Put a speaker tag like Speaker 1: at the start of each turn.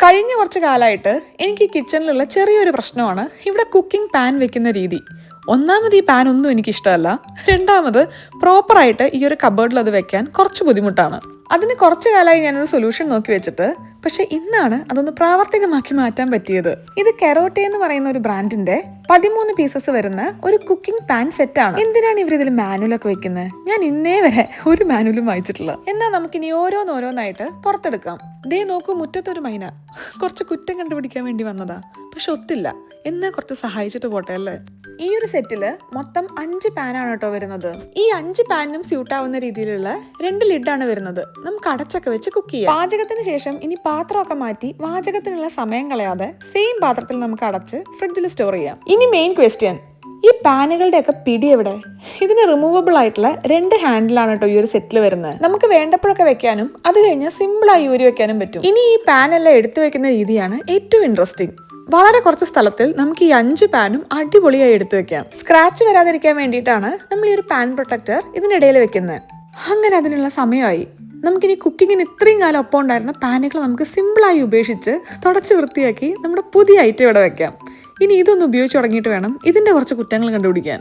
Speaker 1: കഴിഞ്ഞ കുറച്ച് കാലമായിട്ട് എനിക്ക് കിച്ചണിലുള്ള ചെറിയൊരു പ്രശ്നമാണ് ഇവിടെ കുക്കിംഗ് പാൻ വെക്കുന്ന രീതി. ഒന്നാമത് ഈ പാൻ ഒന്നും എനിക്കിഷ്ടമല്ല. രണ്ടാമത് പ്രോപ്പറായിട്ട് ഈ ഒരു കബേർഡിൽ അത് വെക്കാൻ കുറച്ച് ബുദ്ധിമുട്ടാണ്. അതിന് കുറച്ചു കാലമായി ഞാനൊരു സൊല്യൂഷൻ നോക്കി വെച്ചിട്ട്, പക്ഷെ ഇന്നാണ് അതൊന്ന് പ്രാവർത്തികമാക്കി മാറ്റാൻ പറ്റിയത്. ഇത് കെറോട്ടെ എന്ന് പറയുന്ന ഒരു ബ്രാൻഡിന്റെ 13 പീസസ് വരുന്ന ഒരു കുക്കിംഗ് പാൻ സെറ്റാണ്. എന്തിനാണ് ഇവർ ഇതിൽ മാനുവലൊക്കെ വെക്കുന്നത്? ഞാൻ ഇന്നേ വരെ ഒരു മാനുവലും വായിച്ചിട്ടില്ല. എന്നാൽ നമുക്കിനി ഓരോന്നോരോന്നായിട്ട് പുറത്തെടുക്കാം. ദേ നോക്കൂ, മുറ്റത്തൊരു മൈന കുറച്ച് കുറ്റം കണ്ടുപിടിക്കാൻ വേണ്ടി വന്നതാ, പക്ഷെ ഒത്തില്ല. എന്നാ കുറച്ച് സഹായിച്ചിട്ട് പോട്ടെ അല്ലേ. ഈ ഒരു സെറ്റില് മൊത്തം 5 പാനാണ് കേട്ടോ വരുന്നത്. ഈ 5 പാനിനും സ്യൂട്ട് ആവുന്ന രീതിയിലുള്ള 2 ലിഡാണ് വരുന്നത്. നമുക്ക് അടച്ചൊക്കെ വെച്ച് കുക്ക് ചെയ്യാം. പാചകത്തിന് ശേഷം ഇനി പാത്രമൊക്കെ മാറ്റി വാചകത്തിനുള്ള സമയം കളയാതെ സെയിം പാത്രത്തിൽ നമുക്ക് അടച്ച് ഫ്രിഡ്ജിൽ സ്റ്റോർ ചെയ്യാം. ഇനി മെയിൻ ക്വസ്റ്റ്യൻ, ഈ പാനുകളുടെ ഒക്കെ പിടി എവിടെ? ഇതിന് റിമൂവബിൾ ആയിട്ടുള്ള 2 ഹാൻഡിലാണ് കേട്ടോ ഈ ഒരു സെറ്റിൽ വരുന്നത്. നമുക്ക് വേണ്ടപ്പോഴൊക്കെ വെക്കാനും അത് കഴിഞ്ഞാൽ സിമ്പിളായി ഊരി വെക്കാനും പറ്റും. ഇനി ഈ പാനെല്ലാം എടുത്തു വെക്കുന്ന രീതിയാണ് ഏറ്റവും ഇൻട്രസ്റ്റിംഗ്. വളരെ കുറച്ച് സ്ഥലത്തിൽ നമുക്ക് ഈ 5 പാനും അടിപൊളിയായി എടുത്തു വെക്കാം. സ്ക്രാച്ച് വരാതിരിക്കാൻ വേണ്ടിയിട്ടാണ് നമ്മൾ ഈ ഒരു പാൻ പ്രൊട്ടക്ടർ ഇതിനിടയിൽ വെക്കുന്നത്. അങ്ങനെ അതിനുള്ള സമയമായി. നമുക്കിനി കുക്കിങ്ങിന് ഇത്രയും കാലം ഒപ്പം ഉണ്ടായിരുന്ന പാനുകൾ നമുക്ക് സിമ്പിളായി ഉപേക്ഷിച്ച് തുടച്ച് വൃത്തിയാക്കി നമ്മുടെ പുതിയ ഐറ്റം ഇവിടെ വെക്കാം. ഇനി ഇതൊന്ന് ഉപയോഗിച്ച് തുടങ്ങിയിട്ട് വേണം ഇതിന്റെ കുറച്ച് കുറ്റങ്ങൾ കണ്ടുപിടിക്കാൻ.